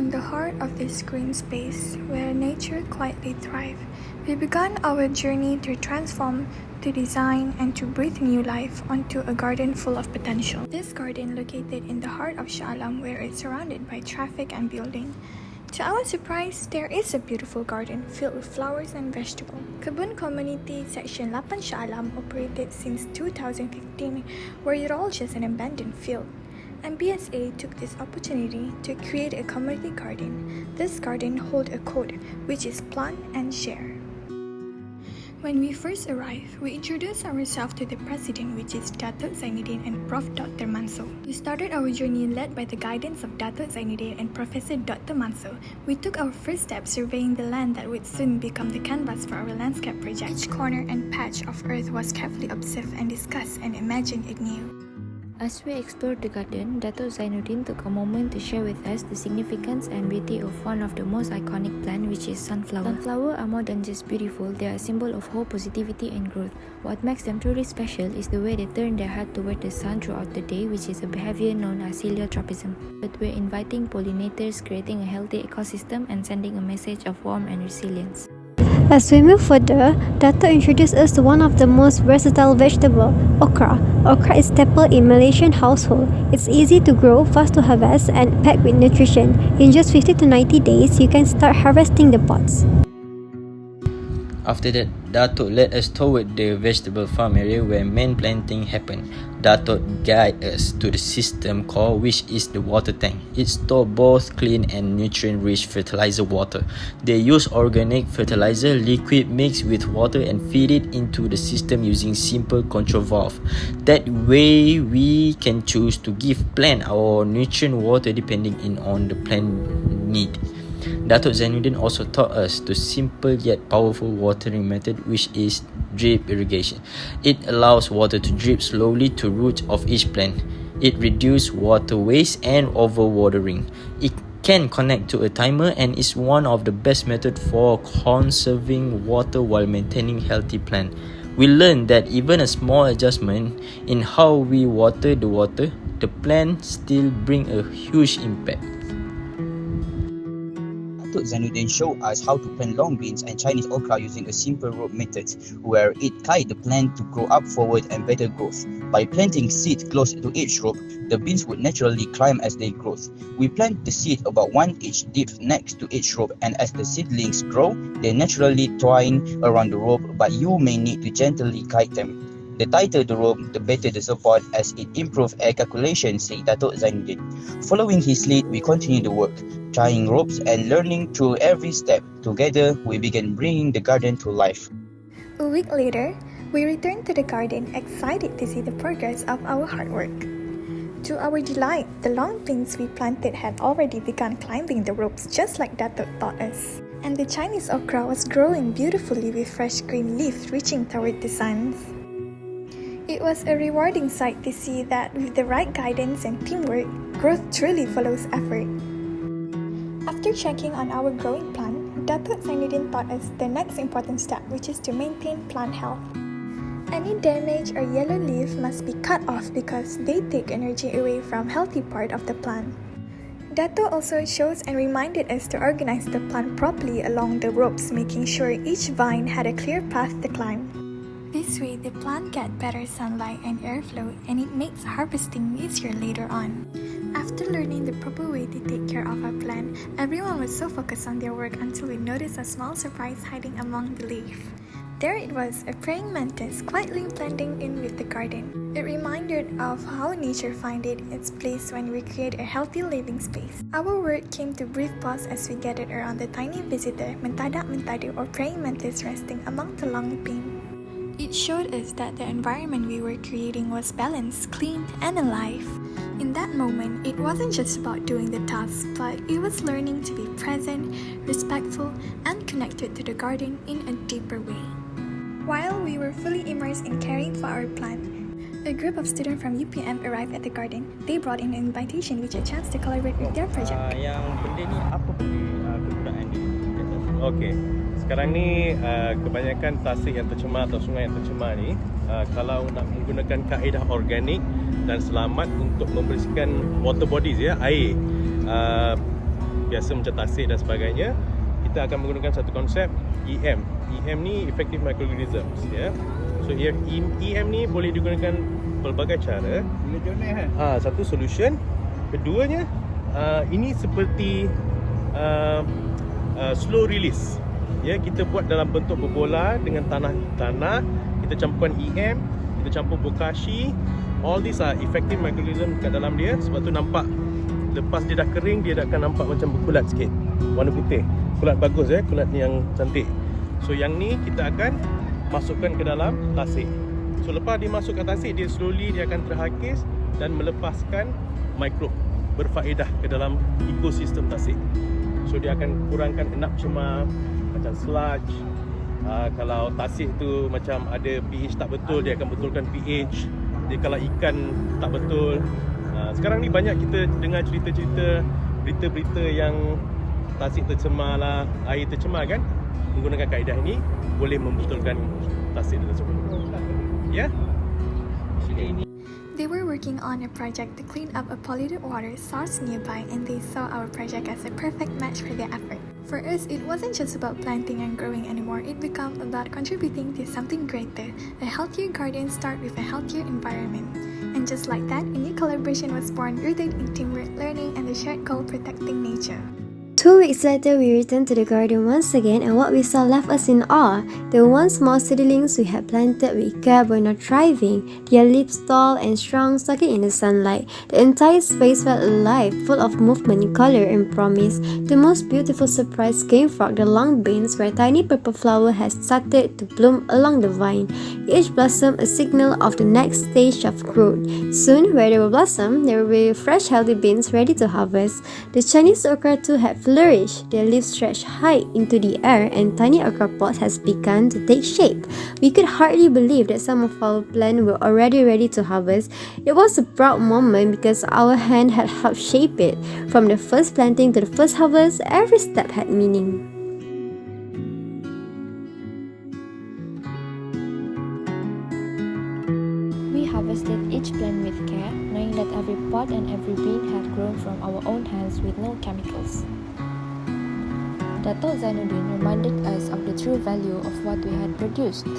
In the heart of this green space, where nature quietly thrives, we began our journey to transform, to design, and to breathe new life onto a garden full of potential. This garden, located in the heart of Shah Alam, where it's surrounded by traffic and building, to our surprise, there is a beautiful garden filled with flowers and vegetables. Kebun Community Section 8 Shah Alam operated since 2015, where it all just an abandoned field. And BSA took this opportunity to create a community garden. This garden holds a code, which is plant and share. When we first arrived, we introduced ourselves to the president, which is Datuk Zainuddin and Prof. Dr. Mansur. We started our journey led by the guidance of Datuk Zainuddin and Professor Dr. Mansur. We took our first step surveying the land that would soon become the canvas for our landscape project. Each corner and patch of earth was carefully observed and discussed and imagined anew. As we explored the garden, Datuk Zainuddin took a moment to share with us the significance and beauty of one of the most iconic plants, which is sunflower. Sunflowers are more than just beautiful, they are a symbol of hope, positivity and growth. What makes them truly special is the way they turn their head toward the sun throughout the day, which is a behavior known as heliotropism. But we're inviting pollinators, creating a healthy ecosystem and sending a message of warmth and resilience. As we move further, Dato introduced us to one of the most versatile vegetables, okra. Okra is staple in Malaysian household. It's easy to grow, fast to harvest, and packed with nutrition. In just 50 to 90 days, you can start harvesting the pods. After that, Datuk led us toward the vegetable farm area where main planting happened. Datuk guided us to the system core, which is the water tank. It stores both clean and nutrient-rich fertilizer water. They use organic fertilizer liquid mixed with water and feed it into the system using simple control valve. That way, we can choose to give plant our nutrient water depending on the plant need. Datuk Zainuddin also taught us the simple yet powerful watering method, which is drip irrigation. It allows water to drip slowly to roots of each plant. It reduces water waste and overwatering. It can connect to a timer and is one of the best methods for conserving water while maintaining healthy plant. We learned that even a small adjustment in how we water, the plant still bring a huge impact. Datuk Zainuddin showed us how to plant long beans and Chinese okra using a simple rope method, where it guides the plant to grow up forward and better growth. By planting seed close to each rope, the beans would naturally climb as they grow. We plant the seed about 1 inch deep next to each rope, and as the seedlings grow, they naturally twine around the rope, but you may need to gently guide them. The tighter the rope, the better the support, as it improves air circulation, said Datuk Zainuddin. Following his lead, we continued the work, trying ropes and learning through every step. Together, we began bringing the garden to life. A week later, we returned to the garden, excited to see the progress of our hard work. To our delight, the long beans we planted had already begun climbing the ropes just like Datuk taught us. And the Chinese okra was growing beautifully with fresh green leaves reaching toward the sun. It was a rewarding sight to see that with the right guidance and teamwork, growth truly follows effort. After checking on our growing plant, Datuk Zainuddin taught us the next important step, which is to maintain plant health. Any damage or yellow leaf must be cut off because they take energy away from healthy part of the plant. Datuk also shows and reminded us to organize the plant properly along the ropes, making sure each vine had a clear path to climb. This way, the plant gets better sunlight and airflow, and it makes harvesting easier later on. After learning the proper way to take care of our plant, everyone was so focused on their work until we noticed a small surprise hiding among the leaf. There it was, a praying mantis quietly blending in with the garden. It reminded of how nature finds its place when we create a healthy living space. Our work came to brief pause as we gathered around the tiny visitor, Mentadak mentadu or praying mantis resting among the long beam. It showed us that the environment we were creating was balanced, clean, and alive. In that moment, it wasn't just about doing the task, but it was learning to be present, respectful, and connected to the garden in a deeper way. While we were fully immersed in caring for our plant, a group of students from UPM arrived at the garden. They brought in an invitation which a chance to collaborate with their project. Yang benda ni apa benda kegunaan dia? Okey. Sekarang ni kebanyakan tasik yang tercemar atau sungai yang tercemar ni kalau nak menggunakan kaedah organik dan selamat untuk membersihkan water bodies, ya, air, biasa macam tasik dan sebagainya, kita akan menggunakan satu konsep EM. EM ni effective microorganisms, ya. So EM ni boleh digunakan pelbagai cara. Satu solution. Keduanya, ini seperti slow release. Ya, kita buat dalam bentuk berbola dengan tanah. Kita campurkan EM, kita campur bokashi. All these are effective microorganism kat dalam dia. Sebab tu nampak lepas dia dah kering, dia dah akan nampak macam berkulat sikit, warna putih. Kulat bagus, kulat yang cantik. So yang ni kita akan masukkan ke dalam tasik. So lepas dia masuk ke tasik, dia slowly dia akan terhakis dan melepaskan mikrob berfaedah ke dalam ekosistem tasik. So dia akan kurangkan enap cemar macam sludge. Kalau tasik tu macam ada pH tak betul, dia akan betulkan pH. Dia kalau ikan tak betul. Sekarang ni banyak kita dengar cerita-cerita, berita-berita yang tasik tercemar lah, air tercemar kan. Menggunakan kaedah ini boleh membetulkan tasik tersebut. Ya? They were working on a project to clean up a polluted water source nearby, and they saw our project as a perfect match for their effort. For us, it wasn't just about planting and growing anymore. It became about contributing to something greater. A healthier garden starts with a healthier environment. And just like that, a new collaboration was born, rooted in teamwork, learning, and the shared goal protecting nature. 2 weeks later, we returned to the garden once again, and what we saw left us in awe. The once small seedlings we had planted with care were now thriving, their leaves tall and strong, soaking in the sunlight. The entire space felt alive, full of movement, color, and promise. The most beautiful surprise came from the long beans, where tiny purple flower had started to bloom along the vine, each blossom a signal of the next stage of growth. Soon, where there were blossom, there will be fresh, healthy beans ready to harvest. The Chinese okra too had flourished, their leaves stretched high into the air, and tiny okra pods has begun to take shape. We could hardly believe that some of our plants were already ready to harvest. It was a proud moment because our hand had helped shape it. From the first planting to the first harvest, every step had meaning. We harvested each plant with care, knowing that every pod and every bean had grown from our own hands with no chemicals. Dato' Zainuddin reminded us of the true value of what we had produced.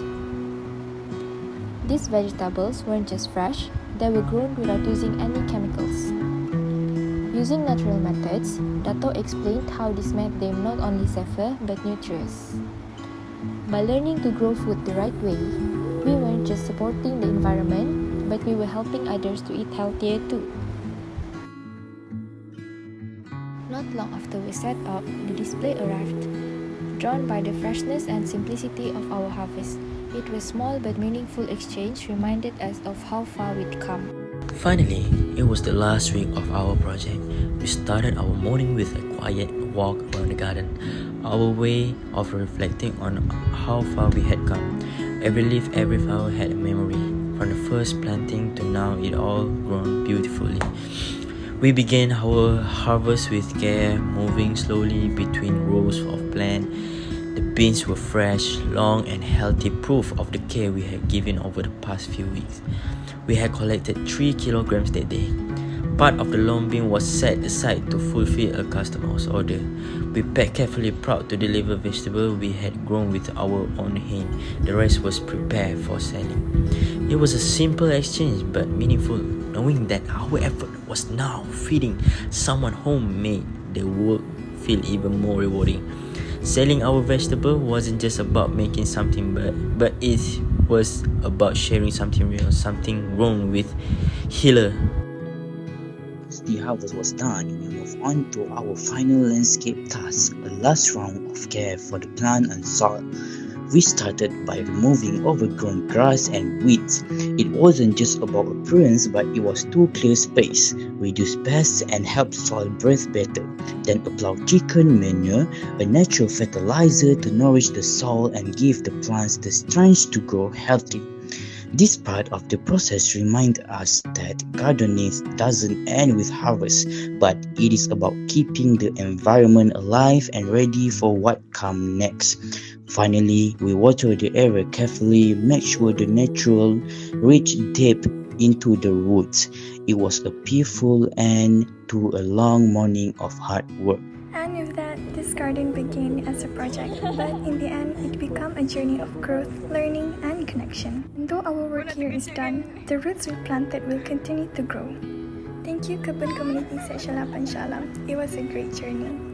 These vegetables weren't just fresh, they were grown without using any chemicals. Using natural methods, Dato' explained how this made them not only safer but nutritious. By learning to grow food the right way, we weren't just supporting the environment, but we were helping others to eat healthier too. Not long after we set up, the display arrived. Drawn by the freshness and simplicity of our harvest, it was small but meaningful exchange reminded us of how far we'd come. Finally, it was the last week of our project. We started our morning with a quiet walk around the garden, our way of reflecting on how far we had come. Every leaf, every flower had a memory. From the first planting to now, it all grown beautifully. We began our harvest with care, moving slowly between rows of plants. The beans were fresh, long, and healthy, proof of the care we had given over the past few weeks. We had collected 3 kilograms that day. Part of the long bean was set aside to fulfill a customer's order. We packed carefully, proud to deliver vegetables we had grown with our own hand. The rest was prepared for selling. It was a simple exchange but meaningful, knowing that our effort was now feeding someone home made the work feel even more rewarding. Selling our vegetable wasn't just about making something, but it was about sharing something real, something grown with healer. The harvest was done, we moved on to our final landscape task, a last round of care for the plant and soil. We started by removing overgrown grass and weeds. It wasn't just about appearance, but it was to clear space, reduce pests, and help soil breathe better. Then apply chicken manure, a natural fertilizer to nourish the soil and give the plants the strength to grow healthy. This part of the process reminds us that gardening doesn't end with harvest, but it is about keeping the environment alive and ready for what comes next. Finally, we water the area carefully, make sure the natural reach deep into the roots. It was a peaceful end to a long morning of hard work. And with that, this garden began as a project, but in the end, it became a journey of growth, learning, and connection. And though our work here is done, the roots we planted will continue to grow. Thank you Kebun Community Section 8 Shalam. It was a great journey.